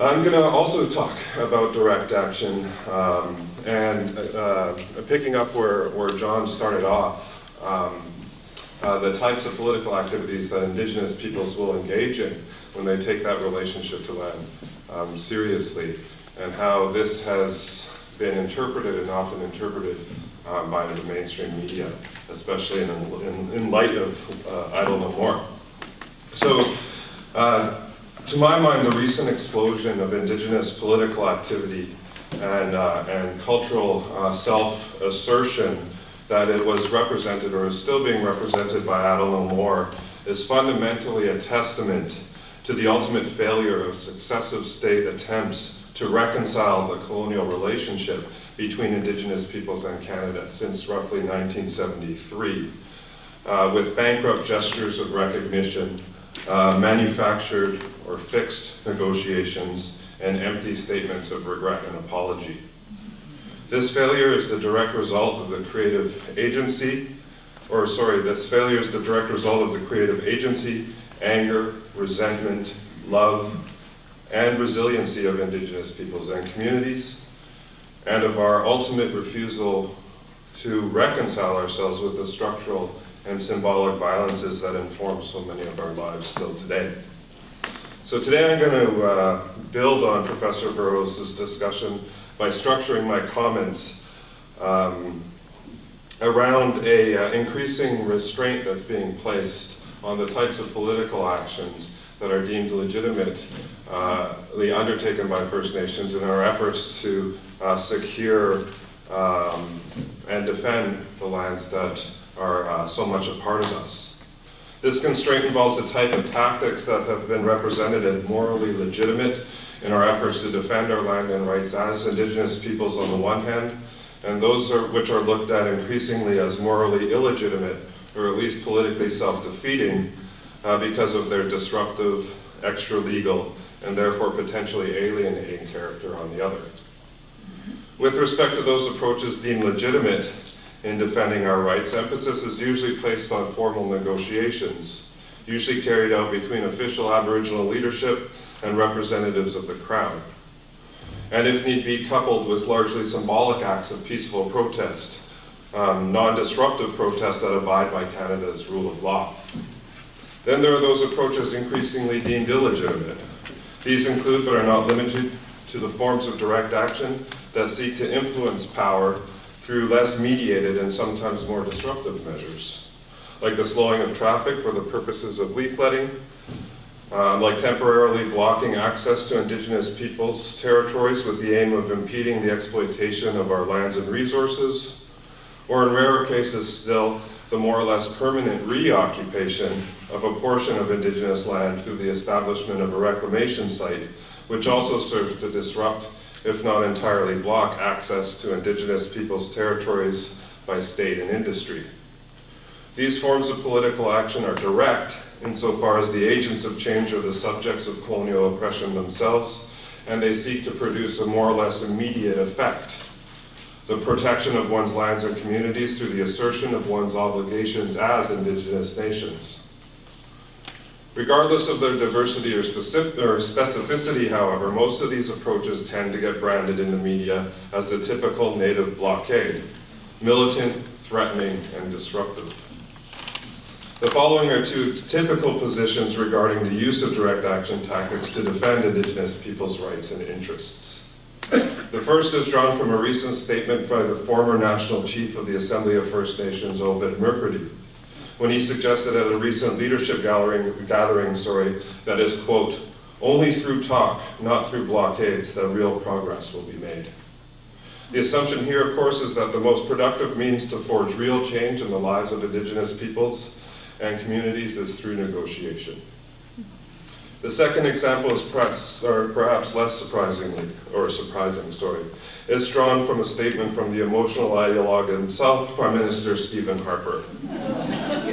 I'm going to also talk about direct action and picking up where John started off, the types of political activities that Indigenous peoples will engage in when they take that relationship to land seriously, and how this has been interpreted and often interpreted by the mainstream media, especially in light of Idle No More. So, to my mind, the recent explosion of Indigenous political activity and cultural self-assertion that it was represented or is still being represented by Idle No More is fundamentally a testament to the ultimate failure of successive state attempts to reconcile the colonial relationship between Indigenous peoples and Canada since roughly 1973, with bankrupt gestures of recognition, manufactured or fixed negotiations, and empty statements of regret and apology. This failure is the direct result of the creative agency, anger, resentment, love, and resiliency of Indigenous peoples and communities, and of our ultimate refusal to reconcile ourselves with the structural and symbolic violences that inform so many of our lives still today. So today I'm going to build on Professor Burrows' discussion by structuring my comments around an increasing restraint that's being placed on the types of political actions that are deemed legitimately undertaken by First Nations in our efforts to secure and defend the lands that are so much a part of us. This constraint involves the type of tactics that have been represented as morally legitimate in our efforts to defend our land and rights as Indigenous peoples on the one hand, and those which are looked at increasingly as morally illegitimate, or at least politically self-defeating, because of their disruptive, extra-legal, and therefore potentially alienating character on the other. With respect to those approaches deemed legitimate in defending our rights, emphasis is usually placed on formal negotiations, usually carried out between official Aboriginal leadership and representatives of the Crown, and if need be, coupled with largely symbolic acts of peaceful protest, non-disruptive protests that abide by Canada's rule of law. Then there are those approaches increasingly deemed illegitimate. These include, but are not limited to, the forms of direct action that seek to influence power through less mediated and sometimes more disruptive measures, like the slowing of traffic for the purposes of leafletting, like temporarily blocking access to Indigenous peoples' territories with the aim of impeding the exploitation of our lands and resources, or in rarer cases still, the more or less permanent reoccupation of a portion of Indigenous land through the establishment of a reclamation site, which also serves to disrupt, if not entirely block, access to Indigenous peoples' territories by state and industry. These forms of political action are direct insofar as the agents of change are the subjects of colonial oppression themselves, and they seek to produce a more or less immediate effect: the protection of one's lands and communities through the assertion of one's obligations as Indigenous nations. Regardless of their diversity or specificity, however, most of these approaches tend to get branded in the media as the typical native blockade: militant, threatening, and disruptive. The following are two typical positions regarding the use of direct action tactics to defend Indigenous peoples' rights and interests. The first is drawn from a recent statement by the former National Chief of the Assembly of First Nations, Ovid Murphy, when he suggested at a recent leadership gathering, that is, quote, "only through talk, not through blockades, that real progress will be made." The assumption here, of course, is that the most productive means to forge real change in the lives of Indigenous peoples and communities is through negotiation. The second example is perhaps less surprising, is drawn from a statement from the emotional ideologue himself, Prime Minister Stephen Harper.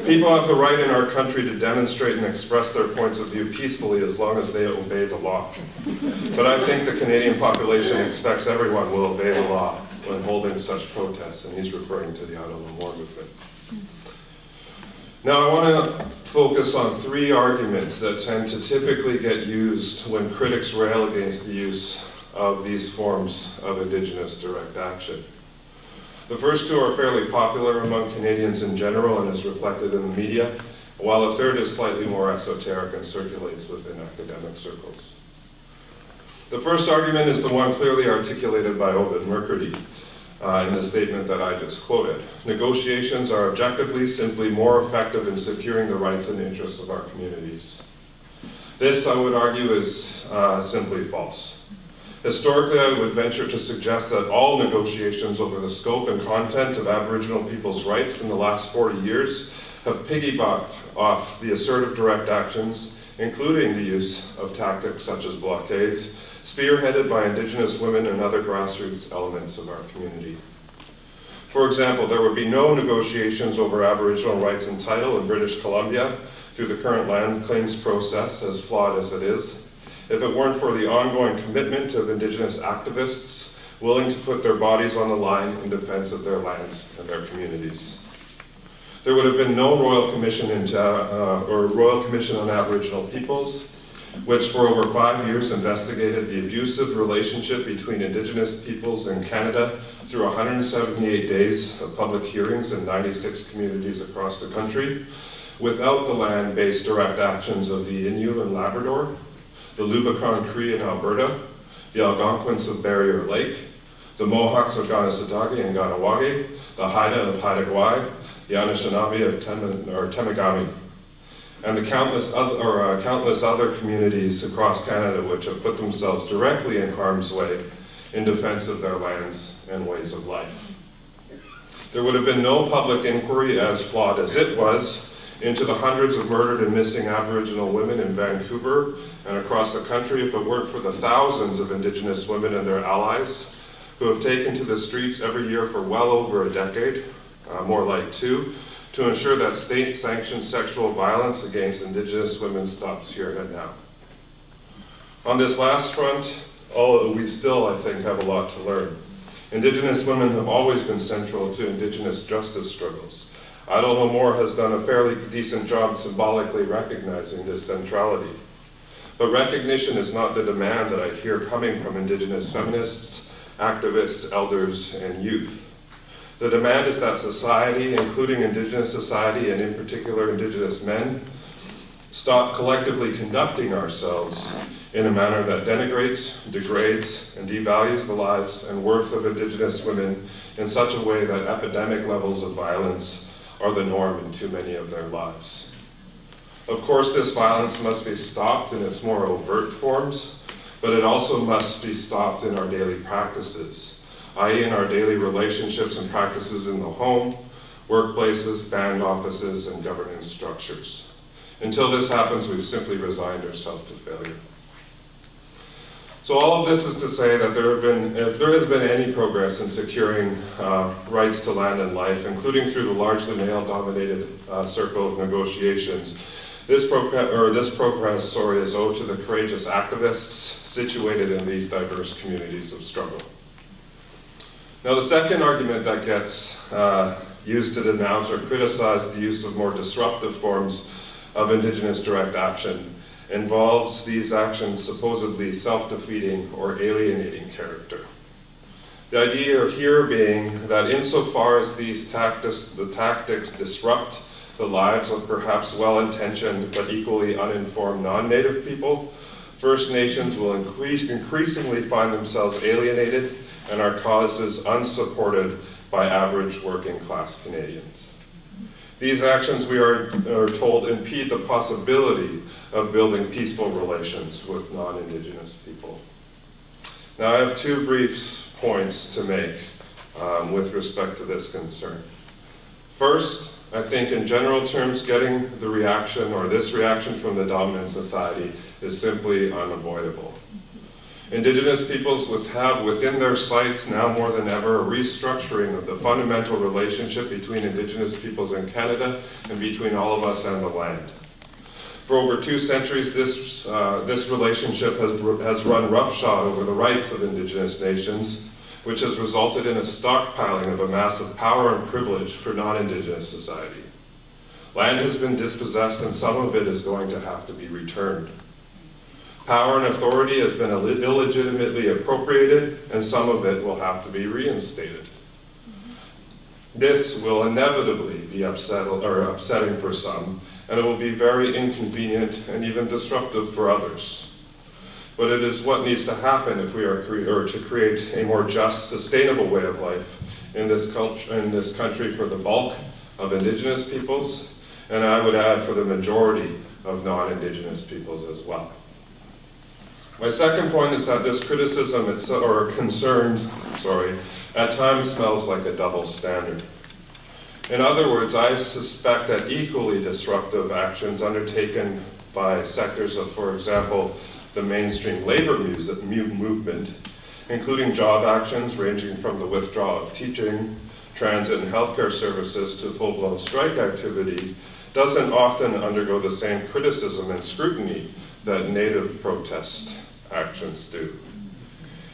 "People have the right in our country to demonstrate and express their points of view peacefully as long as they obey the law. But I think the Canadian population expects everyone will obey the law when holding such protests," and he's referring to the Idle No More movement. Now I want to focus on three arguments that tend to typically get used when critics rail against the use of these forms of Indigenous direct action. The first two are fairly popular among Canadians in general and is reflected in the media, while a third is slightly more esoteric and circulates within academic circles. The first argument is the one clearly articulated by Ovid Mercredi in the statement that I just quoted. Negotiations are objectively simply more effective in securing the rights and interests of our communities. This, I would argue, is simply false. Historically, I would venture to suggest that all negotiations over the scope and content of Aboriginal people's rights in the last 40 years have piggybacked off the assertive direct actions, including the use of tactics such as blockades, spearheaded by Indigenous women and other grassroots elements of our community. For example, there would be no negotiations over Aboriginal rights and title in British Columbia through the current land claims process, as flawed as it is, if it weren't for the ongoing commitment of Indigenous activists willing to put their bodies on the line in defense of their lands and their communities. There would have been no Royal Commission Royal Commission on Aboriginal Peoples, which for over 5 years investigated the abusive relationship between Indigenous peoples in Canada through 178 days of public hearings in 96 communities across the country, without the land-based direct actions of the Innu in Labrador, the Lubicon Cree in Alberta, the Algonquins of Barrier Lake, the Mohawks of Kanesatake and Ganawagi, the Haida of Haida Gwaii, the Anishinaabe of Temagami, and the countless other communities across Canada which have put themselves directly in harm's way in defense of their lands and ways of life. There would have been no public inquiry, as flawed as it was, into the hundreds of murdered and missing Aboriginal women in Vancouver and across the country if it weren't for the thousands of Indigenous women and their allies who have taken to the streets every year for well over a decade, more like 2, to ensure that state-sanctioned sexual violence against Indigenous women stops here and now. On this last front, we still, I think, have a lot to learn. Indigenous women have always been central to Indigenous justice struggles. Idle No More has done a fairly decent job symbolically recognizing this centrality. But recognition is not the demand that I hear coming from Indigenous feminists, activists, elders, and youth. The demand is that society, including Indigenous society and in particular Indigenous men, stop collectively conducting ourselves in a manner that denigrates, degrades, and devalues the lives and worth of Indigenous women in such a way that epidemic levels of violence are the norm in too many of their lives. Of course, this violence must be stopped in its more overt forms, but it also must be stopped in our daily practices, i.e. in our daily relationships and practices in the home, workplaces, band offices, and governance structures. Until this happens, we've simply resigned ourselves to failure. So all of this is to say that if there has been any progress in securing rights to land and life, including through the largely male-dominated circle of negotiations, this progress is owed to the courageous activists situated in these diverse communities of struggle. Now, the second argument that gets used to denounce or criticize the use of more disruptive forms of Indigenous direct action involves these actions' supposedly self-defeating or alienating character. The idea here being that insofar as the tactics disrupt the lives of perhaps well-intentioned but equally uninformed non-Native people, First Nations will increasingly find themselves alienated and our causes unsupported by average working-class Canadians. These actions, we are told, impede the possibility of building peaceful relations with non-Indigenous people. Now, I have two brief points to make with respect to this concern. First, I think in general terms, getting the reaction or this reaction from the dominant society is simply unavoidable. Indigenous peoples have within their sights now more than ever a restructuring of the fundamental relationship between Indigenous peoples in Canada and between all of us and the land. For over 2 centuries, this relationship has run roughshod over the rights of Indigenous nations, which has resulted in a stockpiling of a massive power and privilege for non-Indigenous society. Land has been dispossessed and some of it is going to have to be returned. Power and authority has been illegitimately appropriated and some of it will have to be reinstated. This will inevitably be upsetting for some, and it will be very inconvenient and even disruptive for others. But it is what needs to happen if we are to create a more just, sustainable way of life in this country for the bulk of Indigenous peoples, and I would add for the majority of non-Indigenous peoples as well. My second point is that this criticism or concern, at times smells like a double standard. In other words, I suspect that equally disruptive actions undertaken by sectors of, for example, the mainstream labor movement, including job actions ranging from the withdrawal of teaching, transit and healthcare services to full-blown strike activity, doesn't often undergo the same criticism and scrutiny that Native protest actions do.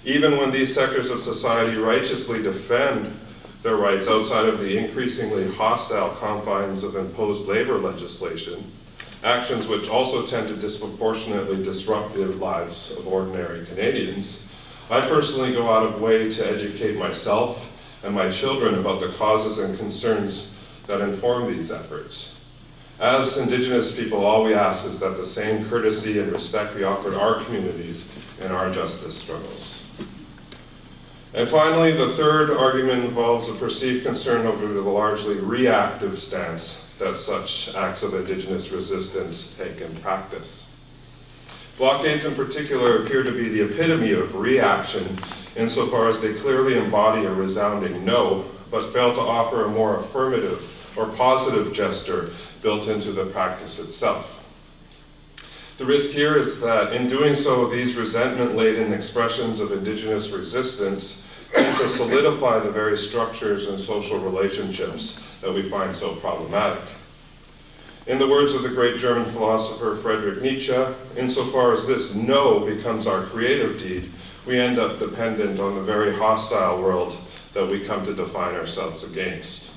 Even when these sectors of society righteously defend their rights outside of the increasingly hostile confines of imposed labor legislation, actions which also tend to disproportionately disrupt the lives of ordinary Canadians, I personally go out of way to educate myself and my children about the causes and concerns that inform these efforts. As Indigenous people, all we ask is that the same courtesy and respect be offered our communities in our justice struggles. And finally, the third argument involves a perceived concern over the largely reactive stance that such acts of Indigenous resistance take in practice. Blockades in particular appear to be the epitome of reaction insofar as they clearly embody a resounding no, but fail to offer a more affirmative or positive gesture built into the practice itself. The risk here is that in doing so, these resentment-laden expressions of Indigenous resistance tend to solidify the very structures and social relationships that we find so problematic. In the words of the great German philosopher Friedrich Nietzsche, insofar as this no becomes our creative deed, we end up dependent on the very hostile world that we come to define ourselves against.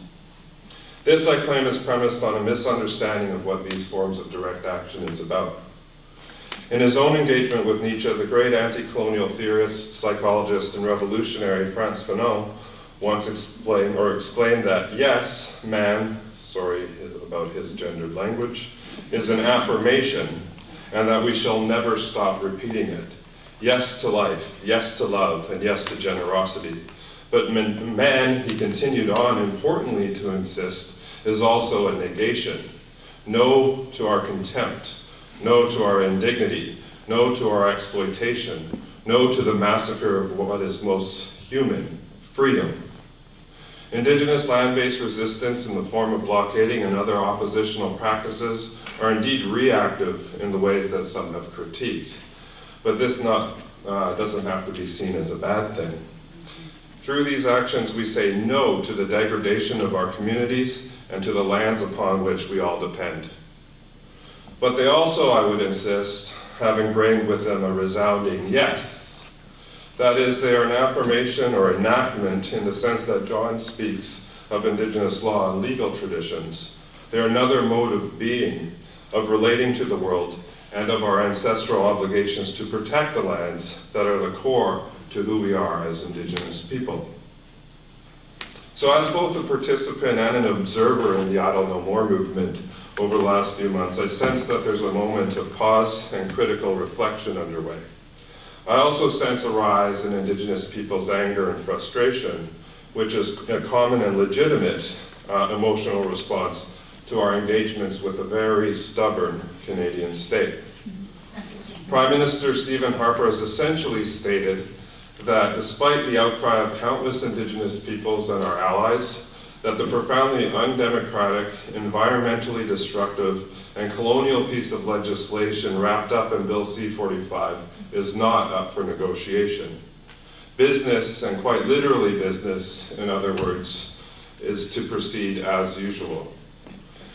This, I claim, is premised on a misunderstanding of what these forms of direct action is about. In his own engagement with Nietzsche, the great anti-colonial theorist, psychologist, and revolutionary Frantz Fanon once exclaimed that, yes, man, sorry about his gendered language, is an affirmation, and that we shall never stop repeating it. Yes to life, yes to love, and yes to generosity. But man, he continued on, importantly to insist, is also a negation. No to our contempt. No to our indignity, no to our exploitation, no to the massacre of what is most human, freedom. Indigenous land-based resistance in the form of blockading and other oppositional practices are indeed reactive in the ways that some have critiqued. But this doesn't have to be seen as a bad thing. Through these actions, we say no to the degradation of our communities and to the lands upon which we all depend. But they also, I would insist, have ingrained with them a resounding yes. That is, they are an affirmation or enactment in the sense that John speaks of Indigenous law and legal traditions. They are another mode of being, of relating to the world, and of our ancestral obligations to protect the lands that are the core to who we are as Indigenous people. So as both a participant and an observer in the Idle No More movement, over the last few months, I sense that there's a moment of pause and critical reflection underway. I also sense a rise in Indigenous people's anger and frustration, which is a common and legitimate emotional response to our engagements with a very stubborn Canadian state. Prime Minister Stephen Harper has essentially stated that despite the outcry of countless Indigenous peoples and our allies, that the profoundly undemocratic, environmentally destructive, and colonial piece of legislation wrapped up in Bill C-45 is not up for negotiation. Business, and quite literally business, in other words, is to proceed as usual.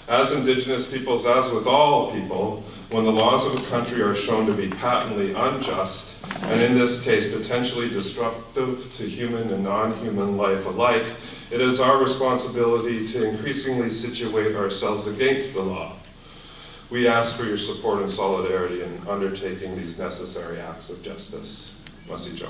As Indigenous peoples, as with all people, when the laws of a country are shown to be patently unjust, and in this case potentially disruptive to human and non-human life alike, it is our responsibility to increasingly situate ourselves against the law. We ask for your support and solidarity in undertaking these necessary acts of justice. Masi Jo.